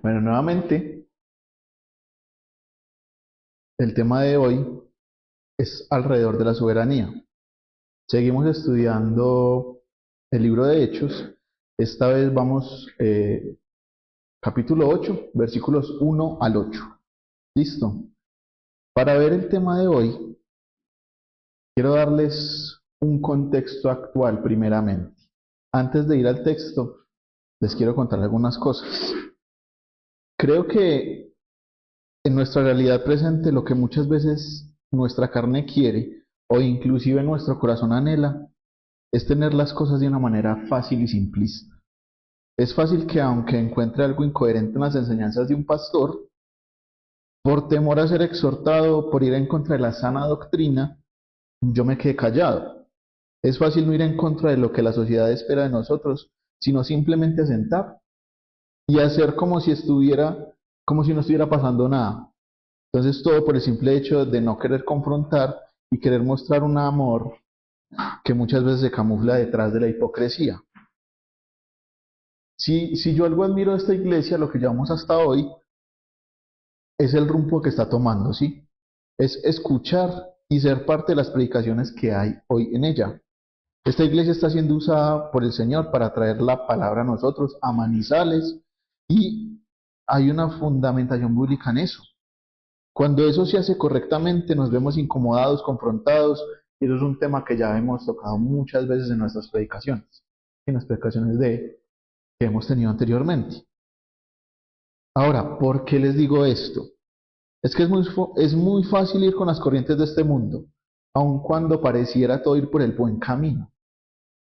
Bueno, nuevamente, el tema de hoy es alrededor de la soberanía. Seguimos estudiando el libro de Hechos. Esta vez vamos capítulo 8, versículos 1 al 8. ¿Listo? Para ver el tema de hoy, quiero darles un contexto actual primeramente. Antes de ir al texto, les quiero contar algunas cosas. Creo que en nuestra realidad presente lo que muchas veces nuestra carne quiere o inclusive nuestro corazón anhela es tener las cosas de una manera fácil y simplista. Es fácil que aunque encuentre algo incoherente en las enseñanzas de un pastor, por temor a ser exhortado, por ir en contra de la sana doctrina, yo me quede callado. Es fácil no ir en contra de lo que la sociedad espera de nosotros, sino simplemente asentar y hacer como si no estuviera pasando nada. Entonces todo por el simple hecho de no querer confrontar y querer mostrar un amor que muchas veces se camufla detrás de la hipocresía. Si yo algo admiro de esta iglesia, lo que llevamos hasta hoy, es el rumbo que está tomando, ¿sí? Es escuchar y ser parte de las predicaciones que hay hoy en ella. Esta iglesia está siendo usada por el Señor para traer la palabra a nosotros, a Manizales, y hay una fundamentación bíblica en eso. Cuando eso se hace correctamente, nos vemos incomodados, confrontados, y eso es un tema que ya hemos tocado muchas veces en nuestras predicaciones, en las predicaciones que hemos tenido anteriormente. Ahora, ¿por qué les digo esto? Es que es muy fácil ir con las corrientes de este mundo, aun cuando pareciera todo ir por el buen camino.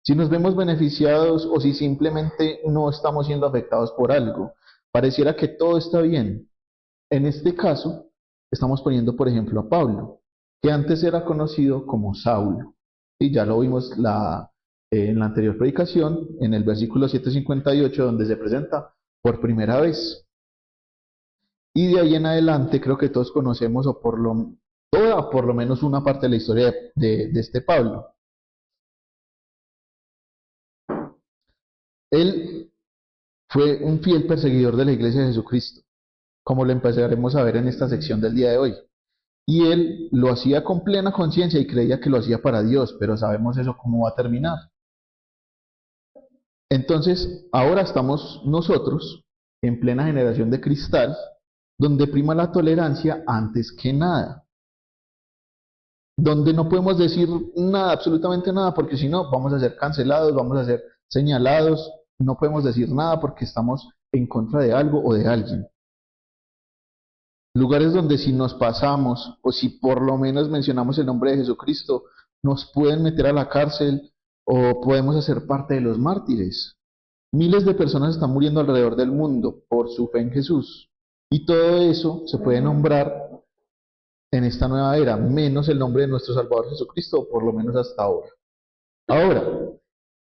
Si nos vemos beneficiados o si simplemente no estamos siendo afectados por algo, pareciera que todo está bien. En este caso, estamos poniendo, por ejemplo, a Pablo, que antes era conocido como Saulo. Y ya lo vimos en la anterior predicación, en el versículo 758, donde se presenta por primera vez. Y de ahí en adelante creo que todos conocemos toda o por lo menos una parte de la historia de este Pablo. Él fue un fiel perseguidor de la iglesia de Jesucristo, como lo empezaremos a ver en esta sección del día de hoy. Y él lo hacía con plena conciencia y creía que lo hacía para Dios, pero sabemos eso cómo va a terminar. Entonces, ahora estamos nosotros en plena generación de cristal, donde prima la tolerancia antes que nada, donde no podemos decir nada, absolutamente nada, porque si no, vamos a ser cancelados, vamos a ser señalados, no podemos decir nada porque estamos en contra de algo o de alguien. Lugares donde si nos pasamos o si por lo menos mencionamos el nombre de Jesucristo, nos pueden meter a la cárcel o podemos hacer parte de los mártires. Miles de personas están muriendo alrededor del mundo por su fe en Jesús. Y todo eso se puede nombrar en esta nueva era, menos el nombre de nuestro Salvador Jesucristo, por lo menos hasta ahora. Ahora,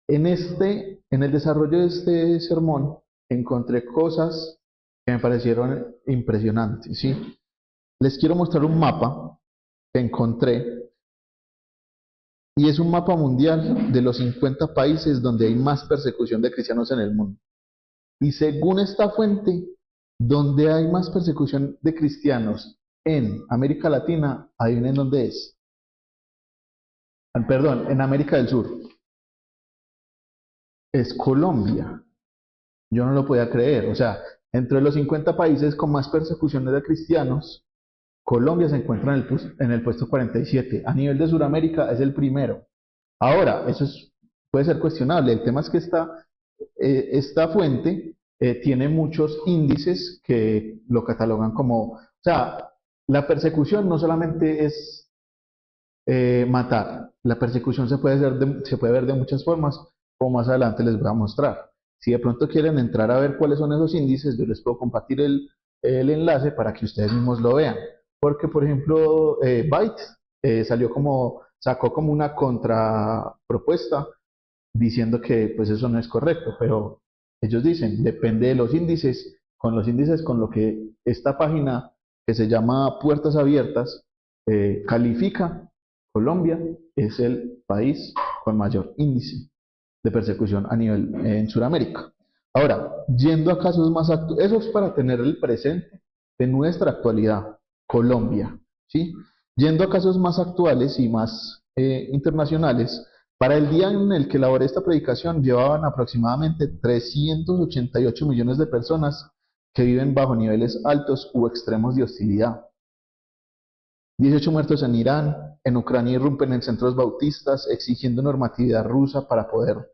en el desarrollo de este sermón, encontré cosas que me parecieron impresionantes, ¿sí? Les quiero mostrar un mapa que encontré y es un mapa mundial de los 50 países donde hay más persecución de cristianos en el mundo. Y según esta fuente, donde hay más persecución de cristianos en América Latina, adivinen dónde es. Perdón, en América del Sur. Es Colombia. Yo no lo podía creer. O sea, entre los 50 países con más persecuciones de cristianos, Colombia se encuentra en el puesto 47. A nivel de Sudamérica es el primero. Ahora, puede ser cuestionable. El tema es que esta fuente tiene muchos índices que lo catalogan como, o sea, la persecución no solamente es matar, la persecución se puede ver de muchas formas, como más adelante les voy a mostrar. Si de pronto quieren entrar a ver cuáles son esos índices, yo les puedo compartir el enlace para que ustedes mismos lo vean. Porque, por ejemplo, Byte sacó como una contrapropuesta diciendo que pues eso no es correcto, pero ellos dicen, depende de los índices, con lo que esta página que se llama Puertas Abiertas califica, Colombia es el país con mayor índice de persecución a nivel en Sudamérica. Ahora, yendo a casos más actuales, eso es para tener el presente de nuestra actualidad, Colombia, ¿sí? Yendo a casos más actuales y más internacionales, para el día en el que elaboré esta predicación, llevaban aproximadamente 388 millones de personas que viven bajo niveles altos u extremos de hostilidad. 18 muertos en Irán, en Ucrania irrumpen en centros bautistas exigiendo normatividad rusa para poder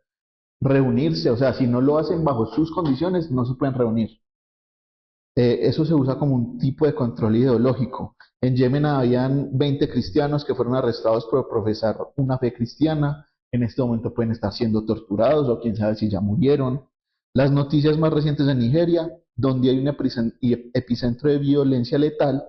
reunirse, o sea, si no lo hacen bajo sus condiciones, no se pueden reunir. Eso se usa como un tipo de control ideológico. En Yemen habían 20 cristianos que fueron arrestados por profesar una fe cristiana. En este momento pueden estar siendo torturados o quién sabe si ya murieron. Las noticias más recientes en Nigeria, donde hay un epicentro de violencia letal,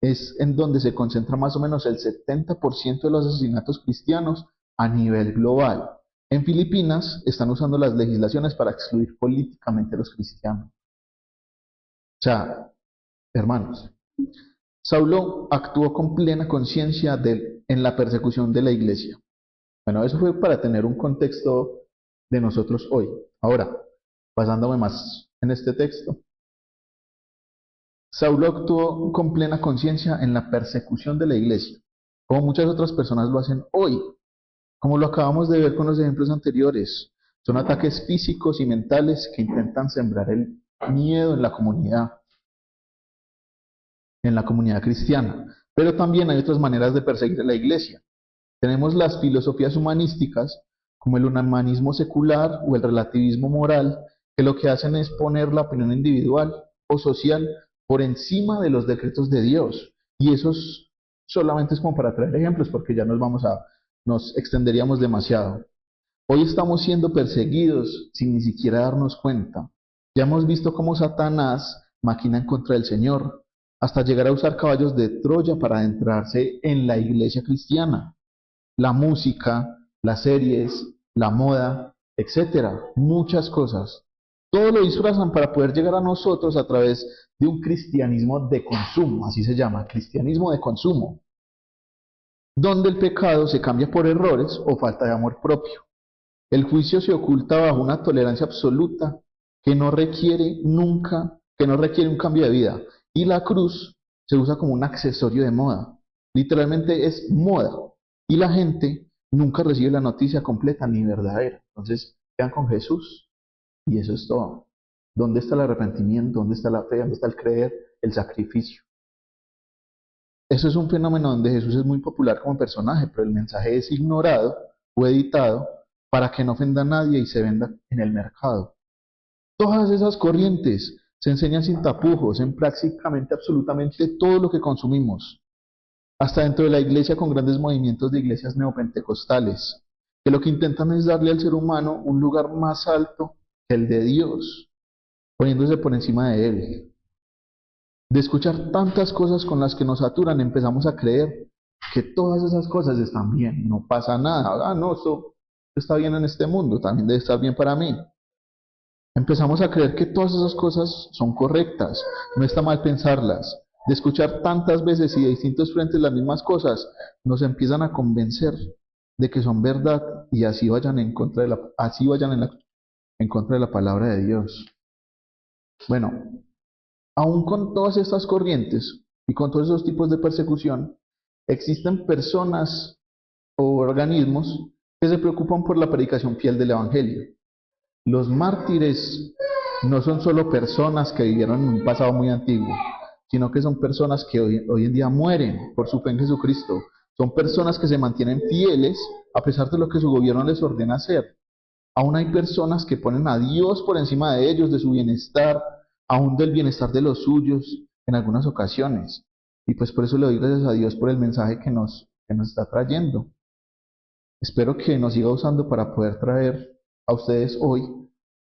es en donde se concentra más o menos el 70% de los asesinatos cristianos a nivel global. En Filipinas están usando las legislaciones para excluir políticamente a los cristianos. O sea, hermanos, Saulo actuó con plena conciencia en la persecución de la iglesia. Bueno, eso fue para tener un contexto de nosotros hoy. Ahora, pasándome más en este texto, Saulo actuó con plena conciencia en la persecución de la iglesia, como muchas otras personas lo hacen hoy, como lo acabamos de ver con los ejemplos anteriores. Son ataques físicos y mentales que intentan sembrar el miedo en la comunidad cristiana. Pero también hay otras maneras de perseguir a la iglesia. Tenemos las filosofías humanísticas, como el humanismo secular o el relativismo moral, que lo que hacen es poner la opinión individual o social por encima de los decretos de Dios. Y eso solamente es como para traer ejemplos, porque ya nos extenderíamos demasiado. Hoy estamos siendo perseguidos sin ni siquiera darnos cuenta. Ya hemos visto cómo Satanás maquina en contra del Señor, hasta llegar a usar caballos de Troya para adentrarse en la iglesia cristiana. La música, las series, la moda, etcétera, muchas cosas. Todo lo disfrazan para poder llegar a nosotros a través de un cristianismo de consumo, así se llama, cristianismo de consumo, donde el pecado se cambia por errores o falta de amor propio. El juicio se oculta bajo una tolerancia absoluta que no requiere nunca, que no requiere un cambio de vida. Y la cruz se usa como un accesorio de moda. Literalmente es moda. Y la gente nunca recibe la noticia completa ni verdadera. Entonces, quedan con Jesús y eso es todo. ¿Dónde está el arrepentimiento? ¿Dónde está la fe? ¿Dónde está el creer? El sacrificio. Eso es un fenómeno donde Jesús es muy popular como personaje, pero el mensaje es ignorado o editado para que no ofenda a nadie y se venda en el mercado. Todas esas corrientes se enseñan sin tapujos en prácticamente absolutamente todo lo que consumimos, hasta dentro de la iglesia con grandes movimientos de iglesias neopentecostales, que lo que intentan es darle al ser humano un lugar más alto que el de Dios, poniéndose por encima de él. De escuchar tantas cosas con las que nos saturan, empezamos a creer que todas esas cosas están bien, no pasa nada. Ah, no, esto está bien en este mundo, también debe estar bien para mí. Empezamos a creer que todas esas cosas son correctas, no está mal pensarlas. De escuchar tantas veces y de distintos frentes las mismas cosas, nos empiezan a convencer de que son verdad y así vayan en contra de en contra de la palabra de Dios. Bueno, aún con todas estas corrientes y con todos esos tipos de persecución, existen personas o organismos que se preocupan por la predicación fiel del Evangelio. Los mártires no son solo personas que vivieron en un pasado muy antiguo, sino que son personas que hoy en día mueren por su fe en Jesucristo. Son personas que se mantienen fieles a pesar de lo que su gobierno les ordena hacer. Aún hay personas que ponen a Dios por encima de ellos, de su bienestar, aún del bienestar de los suyos en algunas ocasiones. Y pues por eso le doy gracias a Dios por el mensaje que nos está trayendo. Espero que nos siga usando para poder traer a ustedes hoy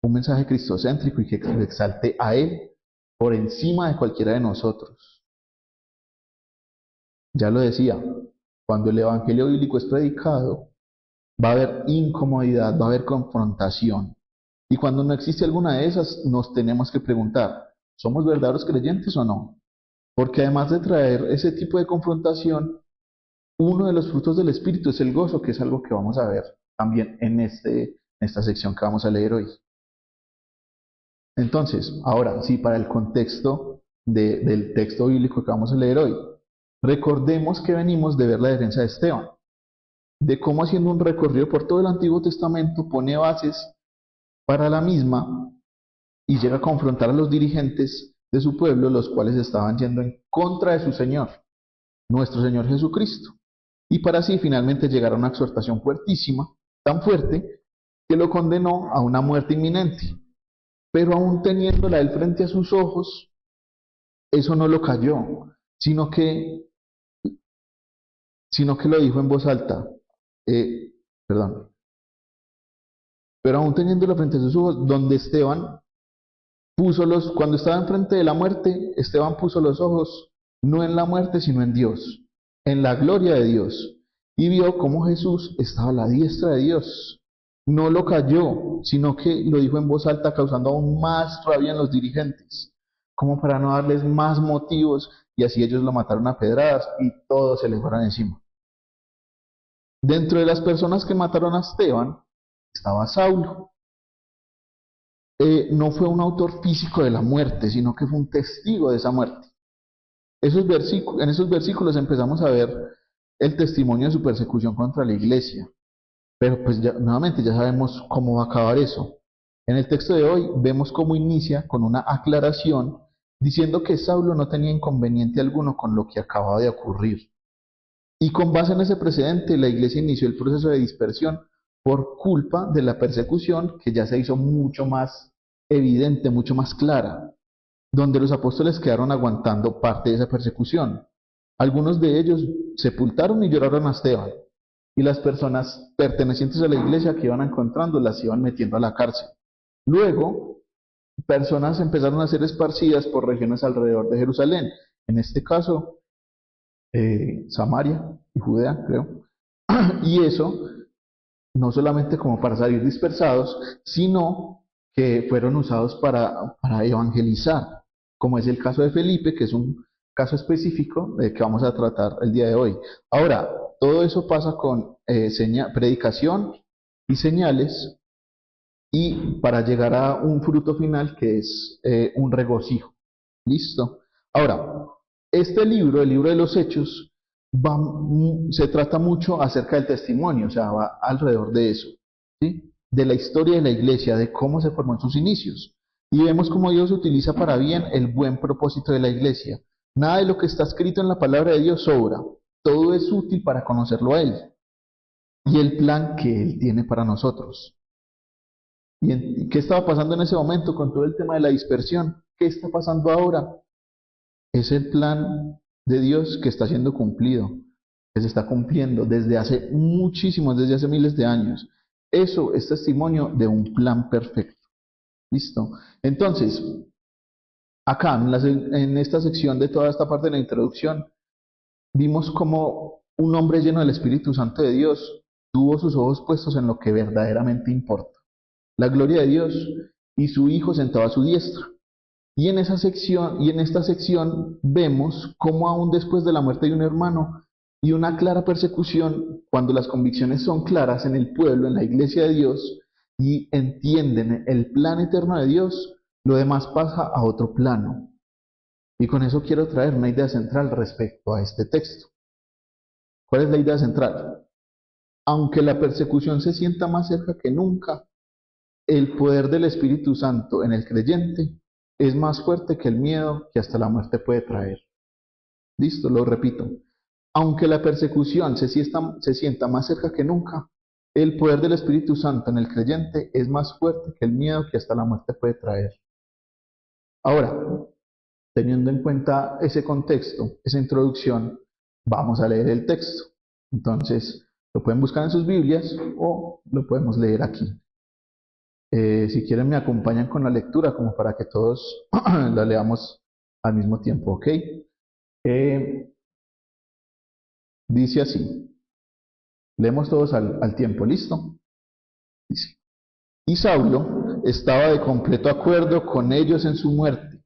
un mensaje cristocéntrico y que lo exalte a Él por encima de cualquiera de nosotros. Ya lo decía, cuando el Evangelio bíblico es predicado, va a haber incomodidad, va a haber confrontación. Y cuando no existe alguna de esas, nos tenemos que preguntar, ¿somos verdaderos creyentes o no? Porque además de traer ese tipo de confrontación, uno de los frutos del Espíritu es el gozo, que es algo que vamos a ver también en esta sección que vamos a leer hoy. Entonces, ahora sí, para el contexto del texto bíblico que vamos a leer hoy, recordemos que venimos de ver la defensa de Esteban, de cómo haciendo un recorrido por todo el Antiguo Testamento pone bases para la misma y llega a confrontar a los dirigentes de su pueblo, los cuales estaban yendo en contra de su Señor, nuestro Señor Jesucristo, y para así finalmente llegar a una exhortación fuertísima, tan fuerte, que lo condenó a una muerte inminente. Pero aún teniéndola él frente a sus ojos, eso no lo cayó, sino que, sino que lo dijo en voz alta. Eh, perdón. Pero aún teniéndolo frente a sus ojos, donde Esteban cuando estaba enfrente de la muerte, Esteban puso los ojos no en la muerte, sino en Dios, en la gloria de Dios, y vio cómo Jesús estaba a la diestra de Dios. No lo cayó, sino que lo dijo en voz alta, causando aún más rabia en los dirigentes, como para no darles más motivos, y así ellos lo mataron a pedradas y todos se le fueron encima. Dentro de las personas que mataron a Esteban estaba Saulo. No fue un autor físico de la muerte, sino que fue un testigo de esa muerte. En esos versículos empezamos a ver el testimonio de su persecución contra la iglesia, pero pues nuevamente ya sabemos cómo va a acabar eso. En el texto de hoy vemos cómo inicia con una aclaración diciendo que Saulo no tenía inconveniente alguno con lo que acababa de ocurrir. Y con base en ese precedente, la iglesia inició el proceso de dispersión por culpa de la persecución que ya se hizo mucho más evidente, mucho más clara, donde los apóstoles quedaron aguantando parte de esa persecución. Algunos de ellos sepultaron y lloraron a Esteban, y las personas pertenecientes a la iglesia que iban encontrando las iban metiendo a la cárcel. Luego, personas empezaron a ser esparcidas por regiones alrededor de Jerusalén, en este caso, Samaria y Judea, creo, y eso no solamente como para salir dispersados, sino que fueron usados para evangelizar, como es el caso de Felipe, que es un caso específico que vamos a tratar el día de hoy. Ahora, todo eso pasa con predicación y señales, y para llegar a un fruto final que es un regocijo. ¿Listo? Ahora, este libro, el libro de los Hechos, se trata mucho acerca del testimonio, o sea, va alrededor de eso, ¿sí? De la historia de la iglesia, de cómo se formó en sus inicios. Y vemos cómo Dios utiliza para bien el buen propósito de la iglesia. Nada de lo que está escrito en la palabra de Dios sobra. Todo es útil para conocerlo a Él y el plan que Él tiene para nosotros. ¿Y qué estaba pasando en ese momento con todo el tema de la dispersión? ¿Qué está pasando ahora? Es el plan de Dios que está siendo cumplido, que se está cumpliendo desde hace desde hace miles de años. Eso es testimonio de un plan perfecto. ¿Listo? Entonces, acá en esta sección de toda esta parte de la introducción, vimos como un hombre lleno del Espíritu Santo de Dios tuvo sus ojos puestos en lo que verdaderamente importa, la gloria de Dios, y su Hijo sentado a su diestra. Y en esta sección vemos cómo aún después de la muerte de un hermano y una clara persecución, cuando las convicciones son claras en el pueblo, en la iglesia de Dios, y entienden el plan eterno de Dios, lo demás pasa a otro plano. Y con eso quiero traer una idea central respecto a este texto. ¿Cuál es la idea central? Aunque la persecución se sienta más cerca que nunca, el poder del Espíritu Santo en el creyente es más fuerte que el miedo que hasta la muerte puede traer. Listo, lo repito. Aunque la persecución se sienta más cerca que nunca, el poder del Espíritu Santo en el creyente es más fuerte que el miedo que hasta la muerte puede traer. Ahora, teniendo en cuenta ese contexto, esa introducción, vamos a leer el texto. Entonces, lo pueden buscar en sus Biblias o lo podemos leer aquí. Si quieren me acompañan con la lectura como para que todos la leamos al mismo tiempo, ¿ok? Dice así, leemos todos al tiempo, ¿listo? Dice, y Saulo estaba de completo acuerdo con ellos en su muerte.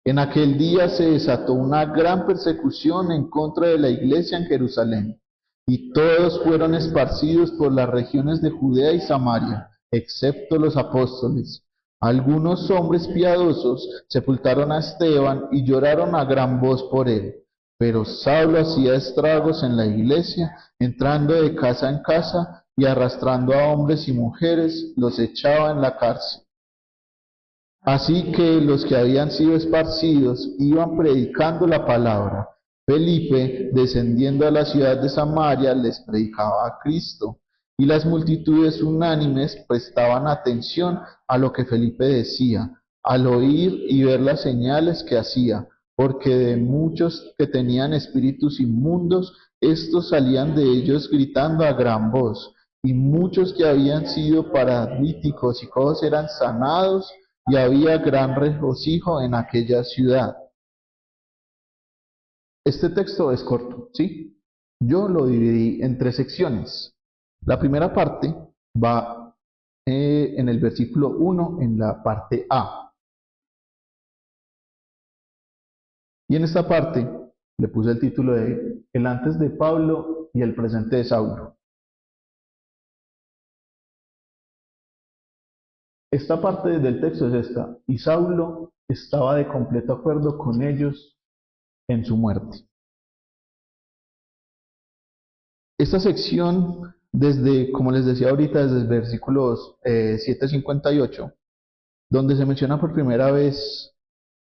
En aquel día se desató una gran persecución en contra de la iglesia en Jerusalén, y todos fueron esparcidos por las regiones de Judea y Samaria, excepto los apóstoles. Algunos hombres piadosos sepultaron a Esteban y lloraron a gran voz por él. Pero Saulo hacía estragos en la iglesia, entrando de casa en casa y arrastrando a hombres y mujeres, los echaba en la cárcel. Así que los que habían sido esparcidos iban predicando la palabra. Felipe, descendiendo a la ciudad de Samaria, les predicaba a Cristo, y las multitudes unánimes prestaban atención a lo que Felipe decía, al oír y ver las señales que hacía, porque de muchos que tenían espíritus inmundos, estos salían de ellos gritando a gran voz, y muchos que habían sido paralíticos y cojos eran sanados, y había gran regocijo en aquella ciudad. Este texto es corto, ¿sí? Yo lo dividí en 3 secciones. La primera parte va en el versículo 1, en la parte A. Y en esta parte le puse el título de El antes de Pablo y el presente de Saulo. Esta parte del texto es esta: y Saulo estaba de completo acuerdo con ellos en su muerte. Esta sección, desde, como les decía ahorita, desde el versículos 7:58, donde se menciona por primera vez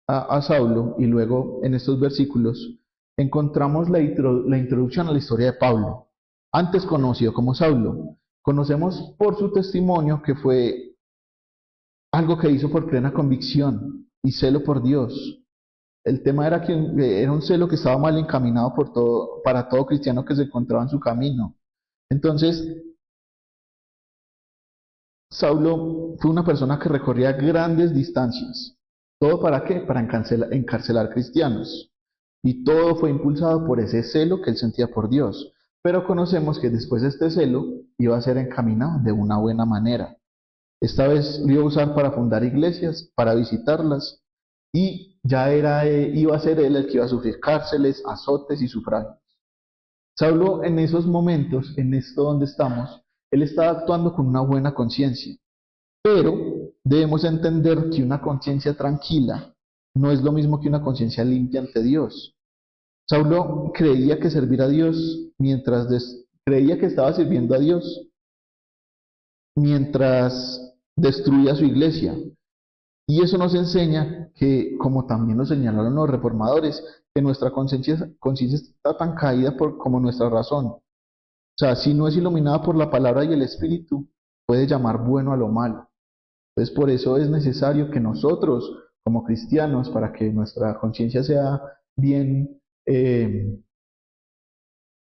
a Saulo, y luego en estos versículos encontramos la introducción a la historia de Pablo, antes conocido como Saulo. Conocemos por su testimonio que fue algo que hizo por plena convicción y celo por Dios. El tema era que era un celo que estaba mal encaminado para todo cristiano que se encontraba en su camino. Entonces, Saulo fue una persona que recorría grandes distancias. ¿Todo para qué? Para encarcelar cristianos. Y todo fue impulsado por ese celo que él sentía por Dios. Pero conocemos que después de este celo iba a ser encaminado de una buena manera. Esta vez lo iba a usar para fundar iglesias, para visitarlas, y ya iba a ser él el que iba a sufrir cárceles, azotes y sufragios. Saulo, en esos momentos, en esto donde estamos, él estaba actuando con una buena conciencia, pero debemos entender que una conciencia tranquila no es lo mismo que una conciencia limpia ante Dios. Saulo creía que servir a Dios creía que estaba sirviendo a Dios mientras destruía su iglesia. Y eso nos enseña que, como también lo señalaron los reformadores, que nuestra conciencia está tan caída como nuestra razón. O sea, si no es iluminada por la palabra y el Espíritu, puede llamar bueno a lo malo. Entonces, por eso es necesario que nosotros, como cristianos, para que nuestra conciencia sea bien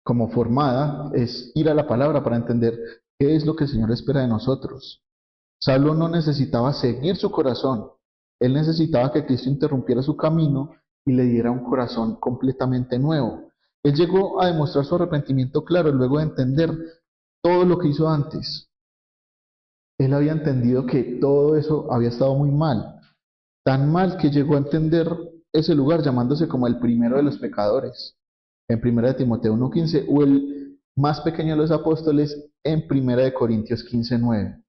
como formada, es ir a la palabra para entender qué es lo que el Señor espera de nosotros. Saulo no necesitaba seguir su corazón, él necesitaba que Cristo interrumpiera su camino y le diera un corazón completamente nuevo. Él llegó a demostrar su arrepentimiento claro luego de entender todo lo que hizo antes. Él había entendido que todo eso había estado muy mal, tan mal que llegó a entender ese lugar llamándose como el primero de los pecadores, en 1 de Timoteo 1:15, o el más pequeño de los apóstoles en 1 de Corintios 15:9.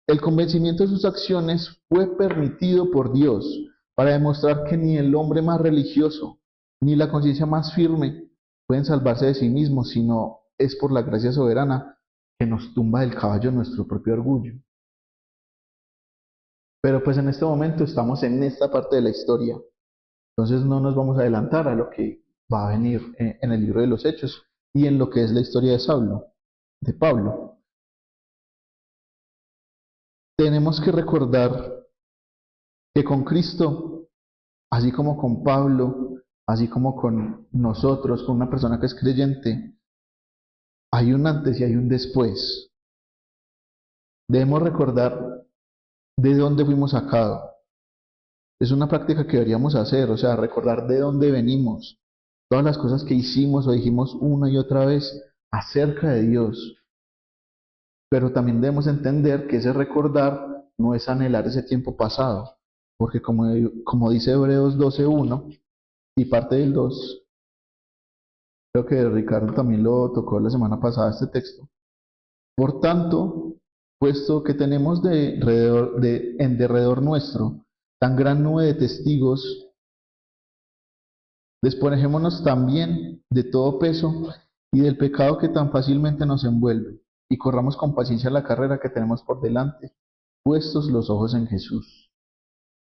El convencimiento de sus acciones fue permitido por Dios para demostrar que ni el hombre más religioso ni la conciencia más firme pueden salvarse de sí mismos, sino es por la gracia soberana que nos tumba del caballo nuestro propio orgullo. Pero pues en este momento estamos en esta parte de la historia, entonces no nos vamos a adelantar a lo que va a venir en el libro de los Hechos y en lo que es la historia de Pablo. Tenemos que recordar que con Cristo, así como con Pablo, así como con nosotros, con una persona que es creyente, hay un antes y hay un después. Debemos recordar de dónde fuimos sacados. Es una práctica que deberíamos hacer, o sea, recordar de dónde venimos, todas las cosas que hicimos o dijimos una y otra vez acerca de Dios. Pero también debemos entender que ese recordar no es anhelar ese tiempo pasado, porque como dice Hebreos 12:1 y parte del 2, creo que Ricardo también lo tocó la semana pasada este texto. Por tanto, puesto que tenemos en derredor nuestro tan gran nube de testigos, despojémonos también de todo peso y del pecado que tan fácilmente nos envuelve, y corramos con paciencia la carrera que tenemos por delante, puestos los ojos en Jesús.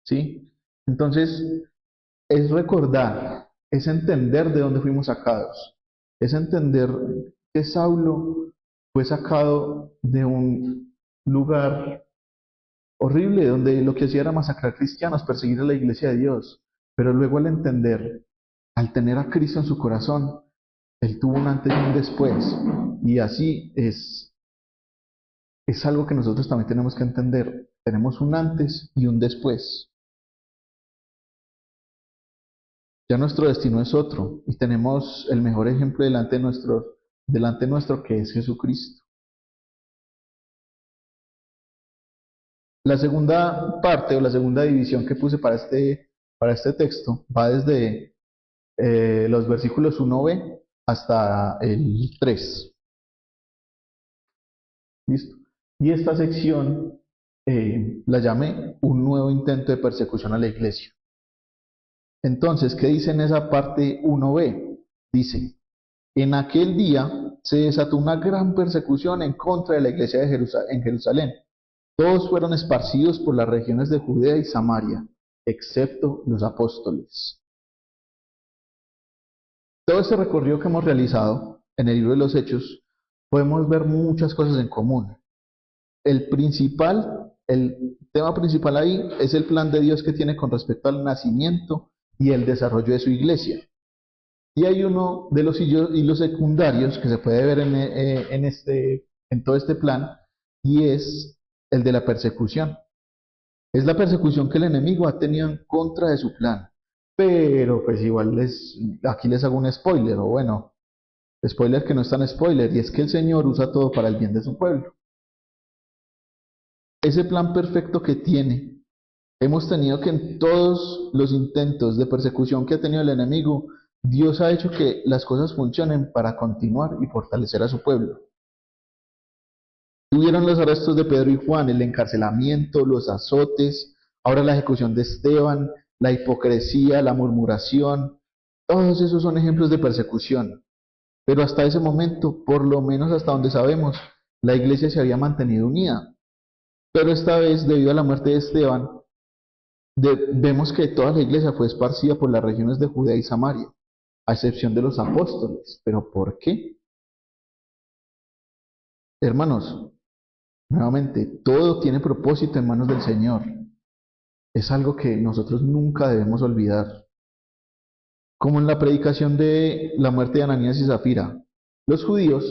¿Sí? Entonces, es recordar, es entender de dónde fuimos sacados, es entender que Saulo fue sacado de un lugar horrible donde lo que hacía era masacrar cristianos, perseguir a la iglesia de Dios, pero luego al entender, al tener a Cristo en su corazón, él tuvo un antes y un después, y así es algo que nosotros también tenemos que entender, tenemos un antes y un después. Ya nuestro destino es otro y tenemos el mejor ejemplo delante nuestro que es Jesucristo. La segunda parte o la segunda división que puse para este texto va desde los versículos 1b hasta el 3. ¿Listo? Y esta sección la llamé un nuevo intento de persecución a la iglesia. Entonces, ¿qué dice en esa parte 1b? Dice, en aquel día se desató una gran persecución en contra de la iglesia de en Jerusalén. Todos fueron esparcidos por las regiones de Judea y Samaria, excepto los apóstoles. Todo este recorrido que hemos realizado en el libro de los Hechos, podemos ver muchas cosas en común. El tema principal ahí es el plan de Dios que tiene con respecto al nacimiento y el desarrollo de su iglesia. Y hay uno de los hilos secundarios que se puede ver en todo este plan, y es el de la persecución. Es la persecución que el enemigo ha tenido en contra de su plan. Pero pues igual aquí les hago un spoiler, o bueno, spoiler que no es tan spoiler, y es que el Señor usa todo para el bien de su pueblo. Ese plan perfecto que tiene, hemos tenido que en todos los intentos de persecución que ha tenido el enemigo, Dios ha hecho que las cosas funcionen para continuar y fortalecer a su pueblo. Tuvieron los arrestos de Pedro y Juan, el encarcelamiento, los azotes, ahora la ejecución de Esteban, la hipocresía, la murmuración, todos esos son ejemplos de persecución. Pero hasta ese momento, por lo menos hasta donde sabemos, la iglesia se había mantenido unida. Pero esta vez, debido a la muerte de Esteban, vemos que toda la iglesia fue esparcida por las regiones de Judea y Samaria, a excepción de los apóstoles. ¿Pero por qué? Hermanos, nuevamente, todo tiene propósito en manos del Señor. Es algo que nosotros nunca debemos olvidar. Como en la predicación de la muerte de Ananías y Zafira, los judíos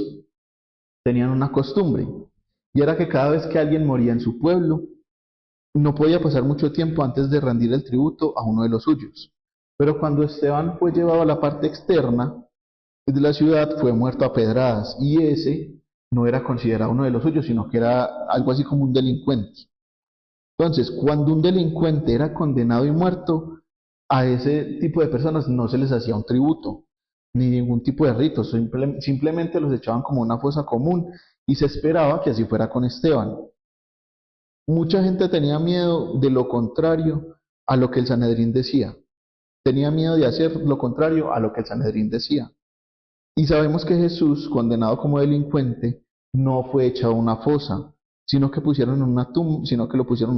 tenían una costumbre, y era que cada vez que alguien moría en su pueblo, no podía pasar mucho tiempo antes de rendir el tributo a uno de los suyos. Pero cuando Esteban fue llevado a la parte externa de la ciudad, fue muerto a pedradas, y ese no era considerado uno de los suyos, sino que era algo así como un delincuente. Entonces, cuando un delincuente era condenado y muerto, a ese tipo de personas no se les hacía un tributo, ni ningún tipo de rito, simplemente los echaban como una fosa común, y se esperaba que así fuera con Esteban. Mucha gente tenía miedo de lo contrario a lo que el Sanedrín decía. Tenía miedo de hacer lo contrario a lo que el Sanedrín decía. Y sabemos que Jesús, condenado como delincuente, no fue echado a una fosa, sino que lo pusieron en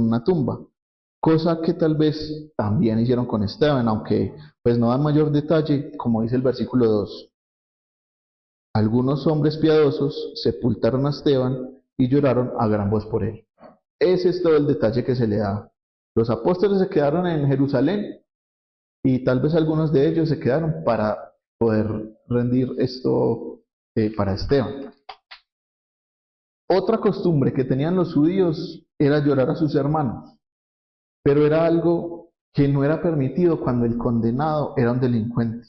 una tumba. Cosa que tal vez también hicieron con Esteban, aunque pues no dan mayor detalle, como dice el versículo 2. Algunos hombres piadosos sepultaron a Esteban y lloraron a gran voz por él. Ese es todo el detalle que se le da. Los apóstoles se quedaron en Jerusalén y tal vez algunos de ellos se quedaron para poder rendir esto para Esteban. Otra costumbre que tenían los judíos era llorar a sus hermanos, pero era algo que no era permitido cuando el condenado era un delincuente.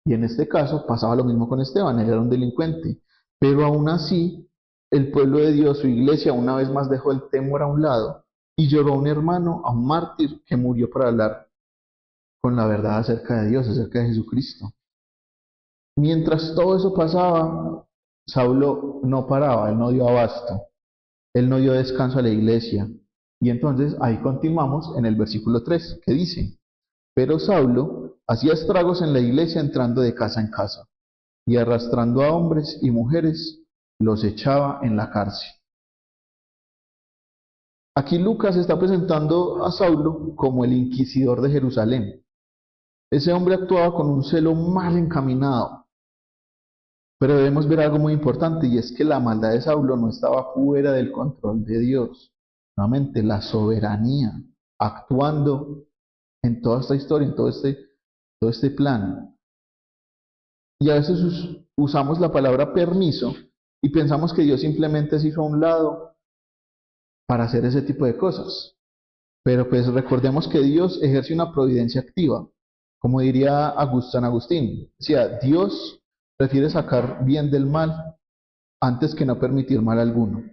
Y en este caso pasaba lo mismo con Esteban, él era un delincuente, pero aún así el pueblo de Dios, su iglesia, una vez más dejó el temor a un lado y lloró a un hermano, a un mártir que murió para hablar con la verdad acerca de Dios, acerca de Jesucristo. Mientras todo eso pasaba, Saulo no paraba, él no dio abasto. Él no dio descanso a la iglesia. Y entonces ahí continuamos en el versículo 3, que dice, pero Saulo hacía estragos en la iglesia entrando de casa en casa y arrastrando a hombres y mujeres, los echaba en la cárcel. Aquí Lucas está presentando a Saulo como el inquisidor de Jerusalén. Ese hombre actuaba con un celo mal encaminado, pero debemos ver algo muy importante y es que la maldad de Saulo no estaba fuera del control de Dios. Nuevamente, la soberanía actuando en toda esta historia, en todo este plan. Y a veces usamos la palabra permiso y pensamos que Dios simplemente se hizo a un lado para hacer ese tipo de cosas. Pero pues recordemos que Dios ejerce una providencia activa, como diría San Agustín. O sea, Dios prefiere sacar bien del mal antes que no permitir mal alguno.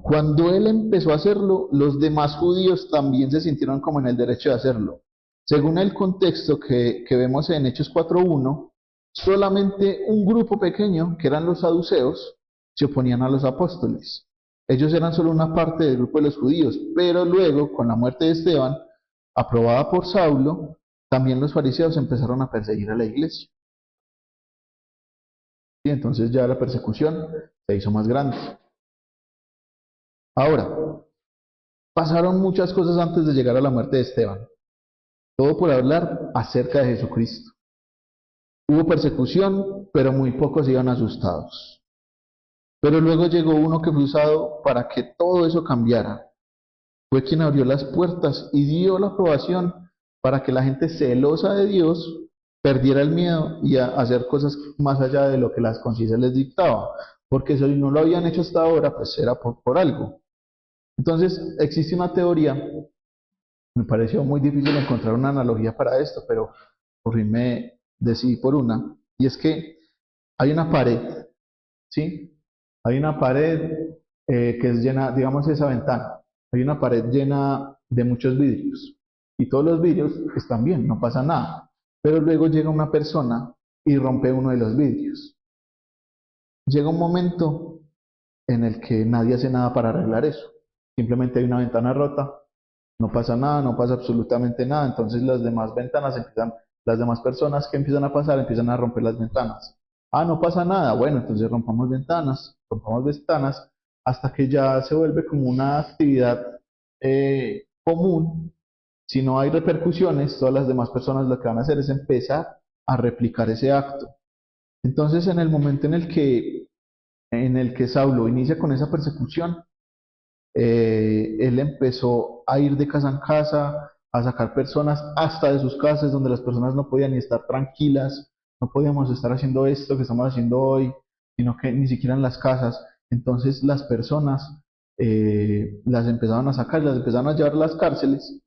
Cuando él empezó a hacerlo, los demás judíos también se sintieron como en el derecho de hacerlo. Según el contexto que vemos en Hechos 4.1, solamente un grupo pequeño, que eran los saduceos, se oponían a los apóstoles. Ellos eran solo una parte del grupo de los judíos, pero luego, con la muerte de Esteban, aprobada por Saulo, también los fariseos empezaron a perseguir a la iglesia. Y entonces ya la persecución se hizo más grande. Ahora, pasaron muchas cosas antes de llegar a la muerte de Esteban. Todo por hablar acerca de Jesucristo. Hubo persecución, pero muy pocos iban asustados. Pero luego llegó uno que fue usado para que todo eso cambiara. Fue quien abrió las puertas y dio la aprobación para que la gente celosa de Dios perdiera el miedo y a hacer cosas más allá de lo que las conciencias les dictaba. Porque si no lo habían hecho hasta ahora, pues era por algo. Entonces, existe una teoría, me pareció muy difícil encontrar una analogía para esto, pero por fin me decidí por una, y es que hay una pared, ¿sí? Hay una pared que es llena, digamos esa ventana, hay una pared llena de muchos vidrios, y todos los vidrios están bien, no pasa nada, pero luego llega una persona y rompe uno de los vidrios. Llega un momento en el que nadie hace nada para arreglar eso. Simplemente hay una ventana rota, no pasa nada, no pasa absolutamente nada. Entonces las demás ventanas empiezan, las demás personas que empiezan a pasar empiezan a romper las ventanas. Ah, no pasa nada. Bueno, entonces rompamos ventanas, hasta que ya se vuelve como una actividad común. Si no hay repercusiones, todas las demás personas lo que van a hacer es empezar a replicar ese acto. Entonces, en el momento en el que Saulo inicia con esa persecución, él empezó a ir de casa en casa, a sacar personas hasta de sus casas, donde las personas no podían ni estar tranquilas, no podíamos estar haciendo esto que estamos haciendo hoy, sino que ni siquiera en las casas. Entonces las personas las empezaron a sacar, las empezaron a llevar a las cárceles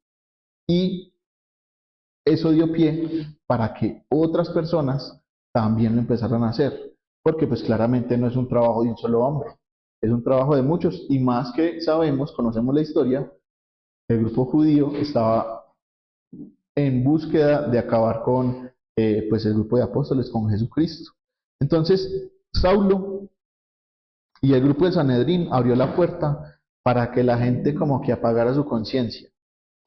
y eso dio pie para que otras personas también lo empezaran a hacer, porque pues claramente no es un trabajo de un solo hombre, es un trabajo de muchos y más que sabemos, conocemos la historia, el grupo judío estaba en búsqueda de acabar con pues el grupo de apóstoles, con Jesucristo. Entonces, Saulo y el grupo de Sanedrín abrió la puerta para que la gente como que apagara su conciencia.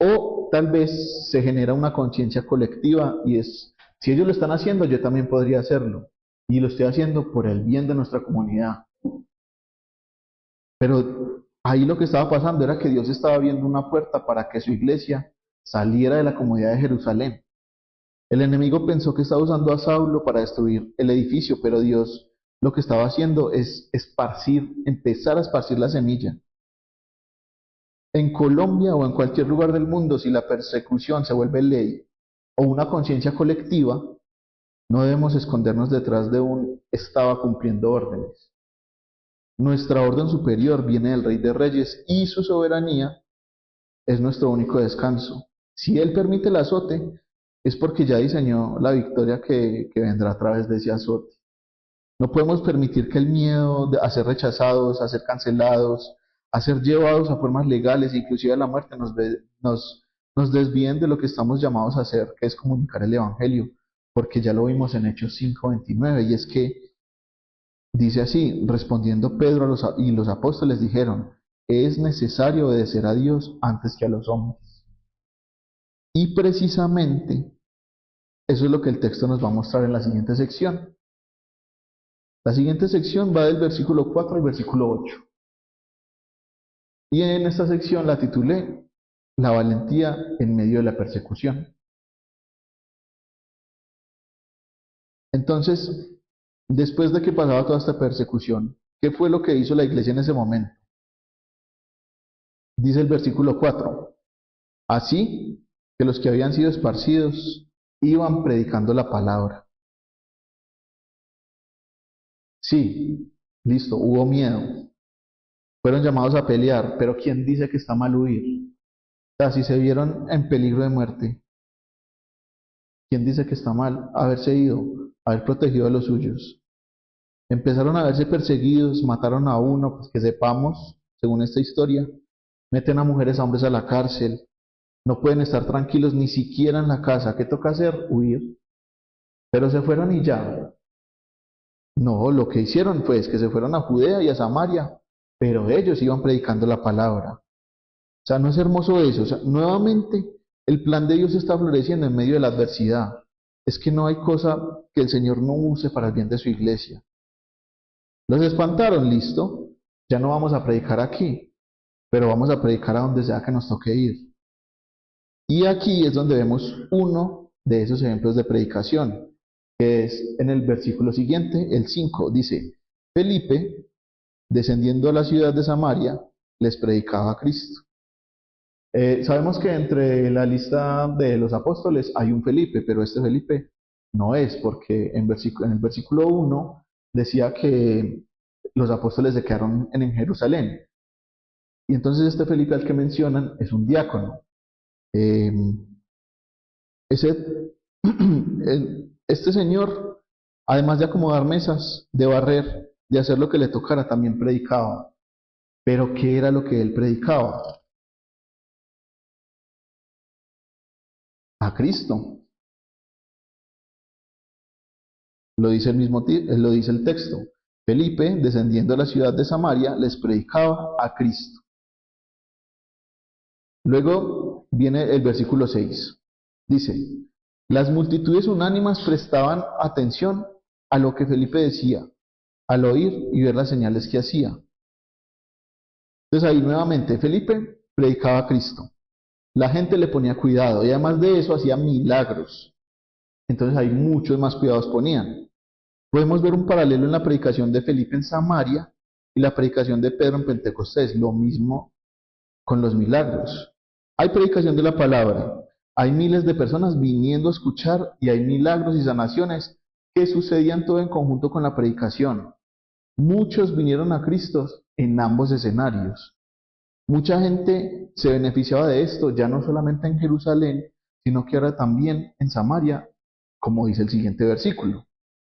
O tal vez se genera una conciencia colectiva y es, si ellos lo están haciendo, yo también podría hacerlo. Y lo estoy haciendo por el bien de nuestra comunidad. Pero ahí lo que estaba pasando era que Dios estaba abriendo una puerta para que su iglesia saliera de la comunidad de Jerusalén. El enemigo pensó que estaba usando a Saulo para destruir el edificio, pero Dios lo que estaba haciendo es empezar a esparcir la semilla. En Colombia o en cualquier lugar del mundo, si la persecución se vuelve ley o una conciencia colectiva, no debemos escondernos detrás de un estaba cumpliendo órdenes. Nuestra orden superior viene del Rey de Reyes y su soberanía es nuestro único descanso. Si Él permite el azote, es porque ya diseñó la victoria que vendrá a través de ese azote. No podemos permitir que el miedo a ser rechazados, a ser cancelados, a ser llevados a formas legales, inclusive a la muerte, nos desvíen de lo que estamos llamados a hacer, que es comunicar el Evangelio, porque ya lo vimos en Hechos 5:29, y es que Dice así, respondiendo Pedro y los apóstoles dijeron, es necesario obedecer a Dios antes que a los hombres. Y precisamente eso es lo que el texto nos va a mostrar en la siguiente sección. La siguiente sección va del versículo 4 al versículo 8. Y en esta sección la titulé La valentía en medio de la persecución. Entonces, después de que pasaba toda esta persecución, ¿qué fue lo que hizo la iglesia en ese momento? Dice el versículo 4, así que los que habían sido esparcidos iban predicando la palabra. Sí, listo, hubo miedo, fueron llamados a pelear, pero ¿quién dice que está mal huir? O sea, si se vieron en peligro de muerte, ¿quién dice que está mal haberse ido, haber protegido a los suyos? Empezaron a verse perseguidos, mataron a uno, pues que sepamos, según esta historia, meten a mujeres, a hombres a la cárcel, no pueden estar tranquilos ni siquiera en la casa. ¿Qué toca hacer? Huir. Pero se fueron y ya. No, lo que hicieron fue que se fueron a Judea y a Samaria, pero ellos iban predicando la palabra. O sea, no es hermoso eso. O sea, nuevamente, el plan de Dios está floreciendo en medio de la adversidad. Es que no hay cosa que el Señor no use para el bien de su iglesia. Los espantaron, listo. Ya no vamos a predicar aquí, pero vamos a predicar a donde sea que nos toque ir. Y aquí es donde vemos uno de esos ejemplos de predicación, que es en el versículo siguiente, el 5, dice, Felipe, descendiendo a la ciudad de Samaria, les predicaba a Cristo. Sabemos que entre la lista de los apóstoles hay un Felipe, pero este Felipe no es, porque en el versículo 1 decía que los apóstoles se quedaron en Jerusalén. Y entonces este Felipe al que mencionan es un diácono. Eh, ese, este señor, además de acomodar mesas, de barrer, de hacer lo que le tocara, también predicaba. Pero ¿qué era lo que él predicaba? A Cristo. Lo dice lo dice el texto. Felipe, descendiendo a la ciudad de Samaria, les predicaba a Cristo. Luego viene el versículo 6. Dice, las multitudes unánimas prestaban atención a lo que Felipe decía, al oír y ver las señales que hacía. Entonces ahí nuevamente Felipe predicaba a Cristo. La gente le ponía cuidado y además de eso hacía milagros. Entonces ahí muchos más cuidados ponían. Podemos ver un paralelo en la predicación de Felipe en Samaria y la predicación de Pedro en Pentecostés. Lo mismo con los milagros. Hay predicación de la palabra. Hay miles de personas viniendo a escuchar y hay milagros y sanaciones que sucedían todo en conjunto con la predicación. Muchos vinieron a Cristo en ambos escenarios. Mucha gente se beneficiaba de esto, ya no solamente en Jerusalén, sino que ahora también en Samaria, como dice el siguiente versículo.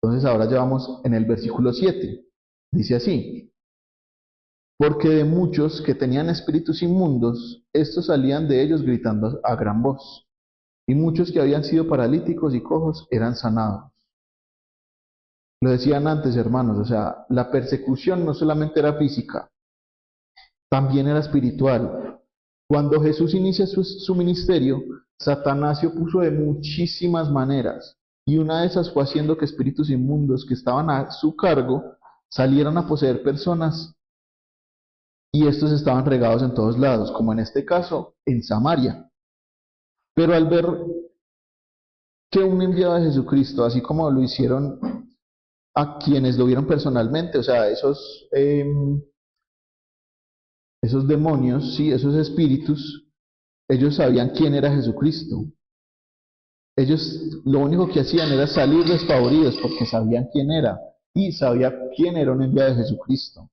Entonces ahora ya vamos en el versículo 7. Dice así, porque de muchos que tenían espíritus inmundos, estos salían de ellos gritando a gran voz, y muchos que habían sido paralíticos y cojos eran sanados. Lo decían antes, hermanos, o sea, la persecución no solamente era física, también era espiritual. Cuando Jesús inicia su ministerio, Satanás se opuso de muchísimas maneras, y una de esas fue haciendo que espíritus inmundos que estaban a su cargo salieran a poseer personas, y estos estaban regados en todos lados, como en este caso, en Samaria. Pero al ver que un enviado de Jesucristo, así como lo hicieron a quienes lo vieron personalmente, o sea, esos demonios, sí, esos espíritus, ellos sabían quién era Jesucristo. Ellos lo único que hacían era salir despavoridos porque sabían quién era y sabía quién era un enviado de Jesucristo.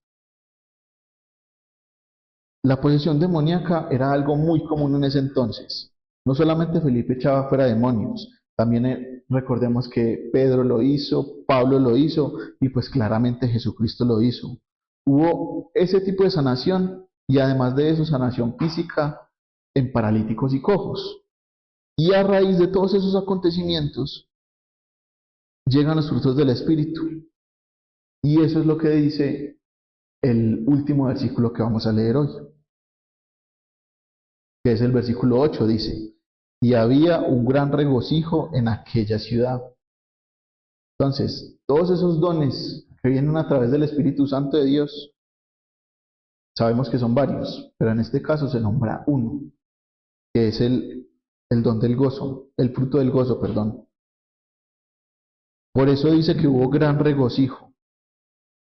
La posesión demoníaca era algo muy común en ese entonces. No solamente Felipe echaba fuera demonios, también recordemos que Pedro lo hizo, Pablo lo hizo y pues claramente Jesucristo lo hizo. Hubo ese tipo de sanación y además de eso sanación física en paralíticos y cojos. Y a raíz de todos esos acontecimientos llegan los frutos del Espíritu. Y eso es lo que dice el último versículo que vamos a leer hoy, que es el versículo 8, dice, y había un gran regocijo en aquella ciudad. Entonces, todos esos dones que vienen a través del Espíritu Santo de Dios, sabemos que son varios, pero en este caso se nombra uno, que es el don del gozo, el fruto del gozo, perdón. Por eso dice que hubo gran regocijo.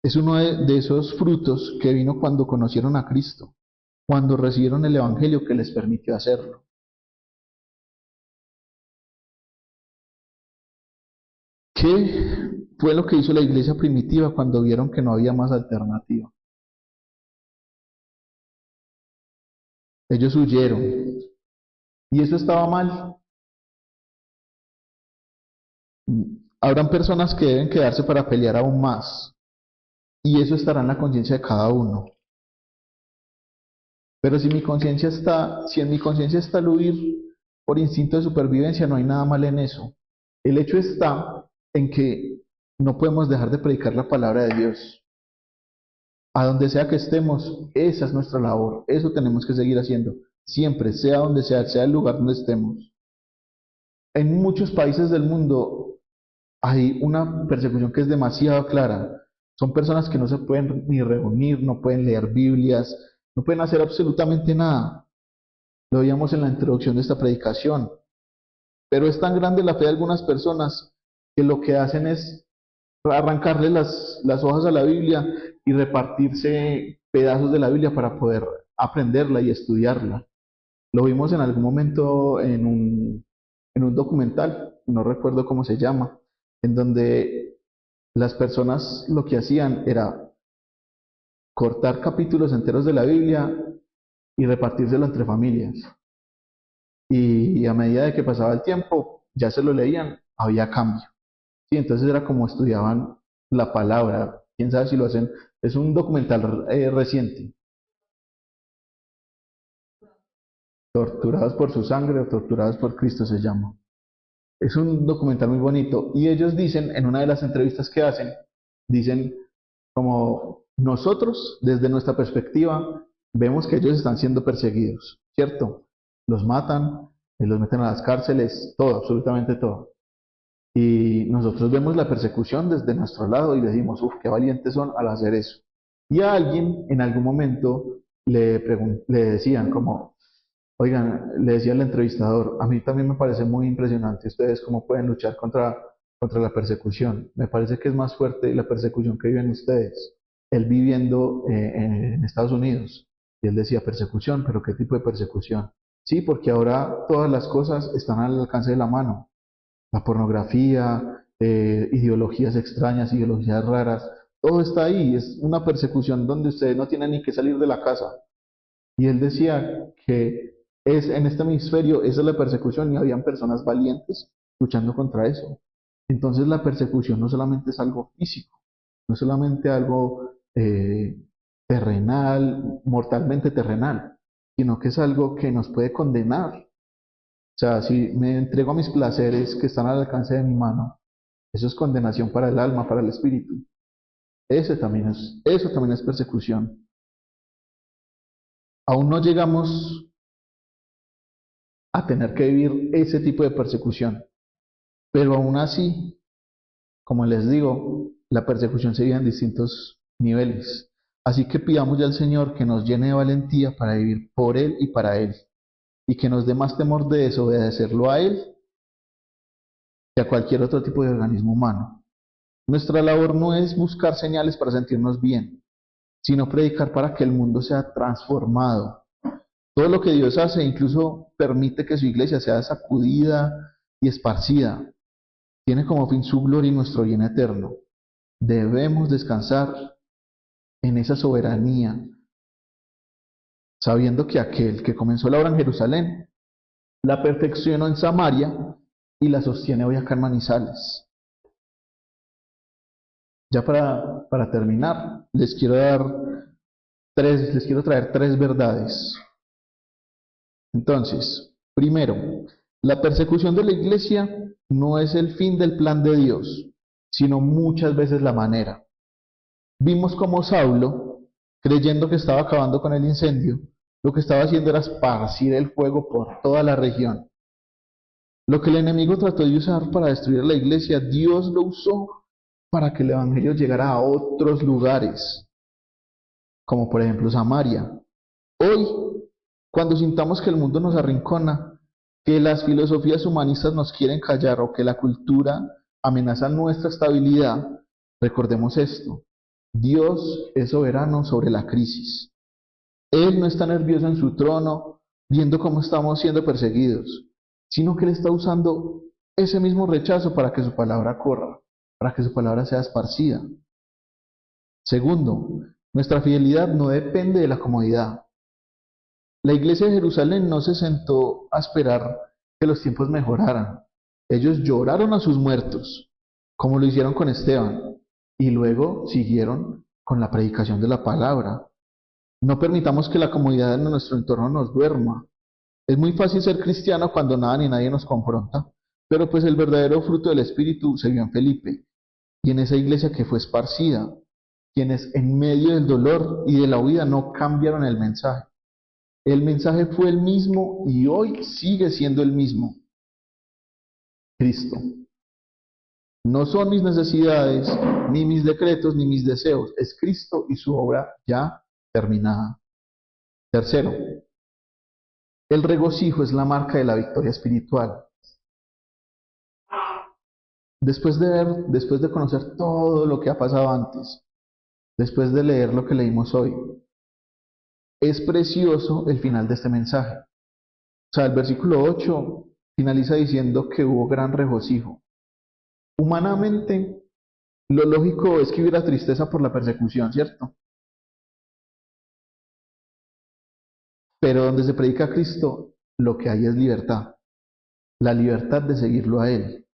Es uno de esos frutos que vino cuando conocieron a Cristo, cuando recibieron el Evangelio que les permitió hacerlo. ¿Qué fue lo que hizo la iglesia primitiva cuando vieron que no había más alternativa? Ellos huyeron. ¿Y eso estaba mal? Habrán personas que deben quedarse para pelear aún más. Y eso estará en la conciencia de cada uno. Pero si en mi conciencia está el huir por instinto de supervivencia, no hay nada mal en eso. El hecho está en que no podemos dejar de predicar la palabra de Dios. A donde sea que estemos, esa es nuestra labor. Eso tenemos que seguir haciendo. Siempre, sea donde sea el lugar donde estemos. En muchos países del mundo hay una persecución que es demasiado clara. Son personas que no se pueden ni reunir, no pueden leer Biblias, no pueden hacer absolutamente nada. Lo veíamos en la introducción de esta predicación. Pero es tan grande la fe de algunas personas que lo que hacen es arrancarle las hojas a la Biblia y repartirse pedazos de la Biblia para poder aprenderla y estudiarla. Lo vimos en algún momento en un documental, no recuerdo cómo se llama, en donde las personas lo que hacían era cortar capítulos enteros de la Biblia y repartírselo entre familias. Y a medida de que pasaba el tiempo, ya se lo leían, había cambio. Sí, entonces era como estudiaban la palabra. Quién sabe si lo hacen. Es un documental reciente. Torturados por su sangre o torturados por Cristo se llama. Es un documental muy bonito. Y ellos dicen, en una de las entrevistas que hacen, dicen como nosotros, desde nuestra perspectiva, vemos que ellos están siendo perseguidos, ¿cierto? Los matan, los meten a las cárceles, todo, absolutamente todo. Y nosotros vemos la persecución desde nuestro lado y decimos, uff, qué valientes son al hacer eso. Y a alguien en algún momento le decían como, oigan, le decía el entrevistador, a mí también me parece muy impresionante ustedes cómo pueden luchar contra la persecución. Me parece que es más fuerte la persecución que viven ustedes. Él viviendo en Estados Unidos. Y él decía, persecución, pero ¿qué tipo de persecución? Sí, porque ahora todas las cosas están al alcance de la mano. La pornografía, ideologías extrañas, ideologías raras, todo está ahí. Es una persecución donde ustedes no tienen ni que salir de la casa. Y él decía que en este hemisferio esa es la persecución y habían personas valientes luchando contra eso. Entonces la persecución no solamente es algo físico, no es solamente algo terrenal, mortalmente terrenal, sino que es algo que nos puede condenar. O sea, si me entrego a mis placeres que están al alcance de mi mano, eso es condenación para el alma, para el espíritu. Eso también es persecución. Aún no llegamos a tener que vivir ese tipo de persecución, pero aún así, como les digo, la persecución se vive en distintos niveles. Así que pidamos ya al Señor que nos llene de valentía para vivir por Él y para Él, y que nos dé más temor de desobedecerlo a Él que a cualquier otro tipo de organismo humano. Nuestra labor no es buscar señales para sentirnos bien, sino predicar para que el mundo sea transformado. Todo lo que Dios hace incluso permite que su iglesia sea sacudida y esparcida. Tiene como fin su gloria y nuestro bien eterno. Debemos descansar en esa soberanía, sabiendo que aquel que comenzó la obra en Jerusalén, la perfeccionó en Samaria y la sostiene hoy acá en Manizales. Ya para terminar, les quiero traer tres verdades. Entonces, primero, la persecución de la iglesia no es el fin del plan de Dios, sino muchas veces la manera. Vimos como Saulo, creyendo que estaba acabando con el incendio, lo que estaba haciendo era esparcir el fuego por toda la región. Lo que el enemigo trató de usar para destruir la iglesia, Dios lo usó para que el evangelio llegara a otros lugares, como por ejemplo Samaria. Hoy, cuando sintamos que el mundo nos arrincona, que las filosofías humanistas nos quieren callar o que la cultura amenaza nuestra estabilidad, recordemos esto: Dios es soberano sobre la crisis. Él no está nervioso en su trono viendo cómo estamos siendo perseguidos, sino que Él está usando ese mismo rechazo para que su palabra corra, para que su palabra sea esparcida. Segundo, nuestra fidelidad no depende de la comodidad. La iglesia de Jerusalén no se sentó a esperar que los tiempos mejoraran. Ellos lloraron a sus muertos, como lo hicieron con Esteban, y luego siguieron con la predicación de la palabra. No permitamos que la comodidad en nuestro entorno nos duerma. Es muy fácil ser cristiano cuando nada ni nadie nos confronta, pero pues el verdadero fruto del Espíritu se vio en Felipe y en esa iglesia que fue esparcida, quienes en medio del dolor y de la huida no cambiaron el mensaje. El mensaje fue el mismo y hoy sigue siendo el mismo: Cristo. No son mis necesidades, ni mis decretos, ni mis deseos. Es Cristo y su obra ya terminada. Tercero, el regocijo es la marca de la victoria espiritual. Después de conocer todo lo que ha pasado antes, después de leer lo que leímos hoy, es precioso el final de este mensaje. O sea, el versículo 8 finaliza diciendo que hubo gran regocijo. Humanamente, lo lógico es que hubiera tristeza por la persecución, ¿cierto? Pero donde se predica a Cristo, lo que hay es libertad. La libertad de seguirlo a Él.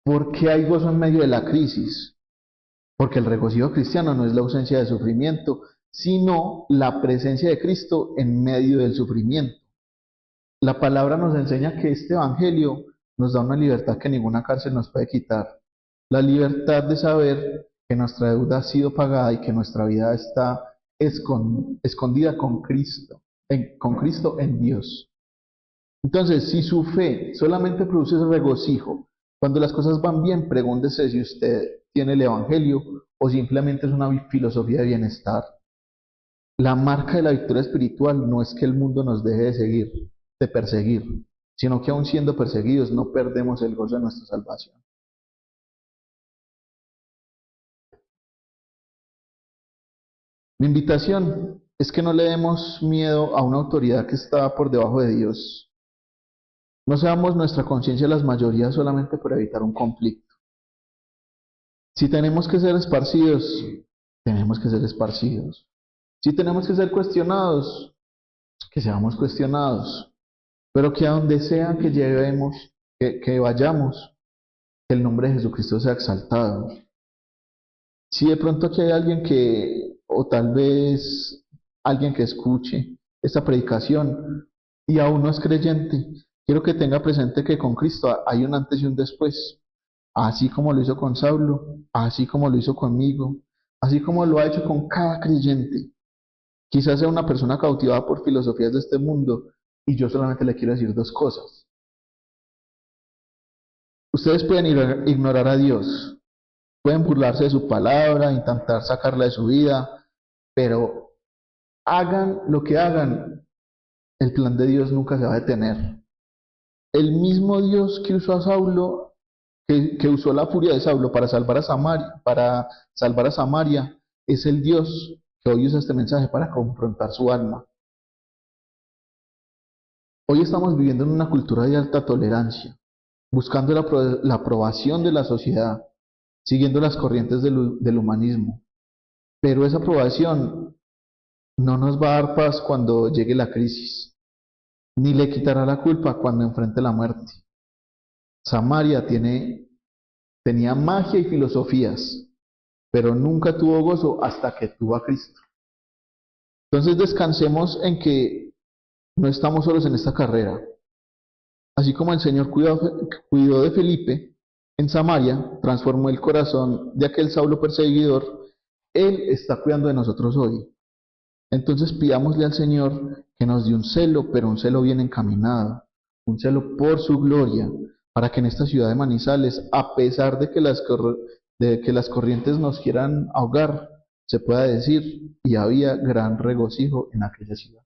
¿Por qué hay gozo en medio de la crisis? Porque el regocijo cristiano no es la ausencia de sufrimiento, sino la presencia de Cristo en medio del sufrimiento. La palabra nos enseña que este evangelio nos da una libertad que ninguna cárcel nos puede quitar. La libertad de saber que nuestra deuda ha sido pagada y que nuestra vida está escondida con Cristo en Dios. Entonces, si su fe solamente produce regocijo cuando las cosas van bien, pregúntese si usted tiene el evangelio o simplemente es una filosofía de bienestar. La marca de la victoria espiritual no es que el mundo nos deje de perseguir, sino que aun siendo perseguidos no perdemos el gozo de nuestra salvación. Mi invitación es que no le demos miedo a una autoridad que está por debajo de Dios. No seamos nuestra conciencia las mayorías solamente por evitar un conflicto. Si tenemos que ser esparcidos, tenemos que ser esparcidos. Si tenemos que ser cuestionados, que seamos cuestionados. Pero que a donde sea que lleguemos, que vayamos, que el nombre de Jesucristo sea exaltado. Si de pronto aquí hay alguien o tal vez alguien que escuche esta predicación y aún no es creyente, quiero que tenga presente que con Cristo hay un antes y un después. Así como lo hizo con Saulo, así como lo hizo conmigo, así como lo ha hecho con cada creyente. Quizás sea una persona cautivada por filosofías de este mundo y yo solamente le quiero decir dos cosas. Ustedes pueden ignorar a Dios, pueden burlarse de su palabra, intentar sacarla de su vida, pero hagan lo que hagan, el plan de Dios nunca se va a detener. El mismo Dios que usó a Saulo, que usó la furia de Saulo para salvar a Samaria, es el Dios que hoy usa este mensaje para confrontar su alma. Hoy estamos viviendo en una cultura de alta tolerancia, buscando la aprobación de la sociedad, siguiendo las corrientes del humanismo. Pero esa aprobación no nos va a dar paz cuando llegue la crisis, ni le quitará la culpa cuando enfrente la muerte. Samaria tenía magia y filosofías, pero nunca tuvo gozo hasta que tuvo a Cristo. Entonces descansemos en que no estamos solos en esta carrera. Así como el Señor cuidó de Felipe en Samaria, transformó el corazón de aquel Saulo perseguidor Él está cuidando de nosotros hoy. Entonces pidámosle al Señor que nos dé un celo, pero un celo bien encaminado, un celo por su gloria, para que en esta ciudad de Manizales, a pesar de que las corrientes nos quieran ahogar, se pueda decir, y había gran regocijo en aquella ciudad.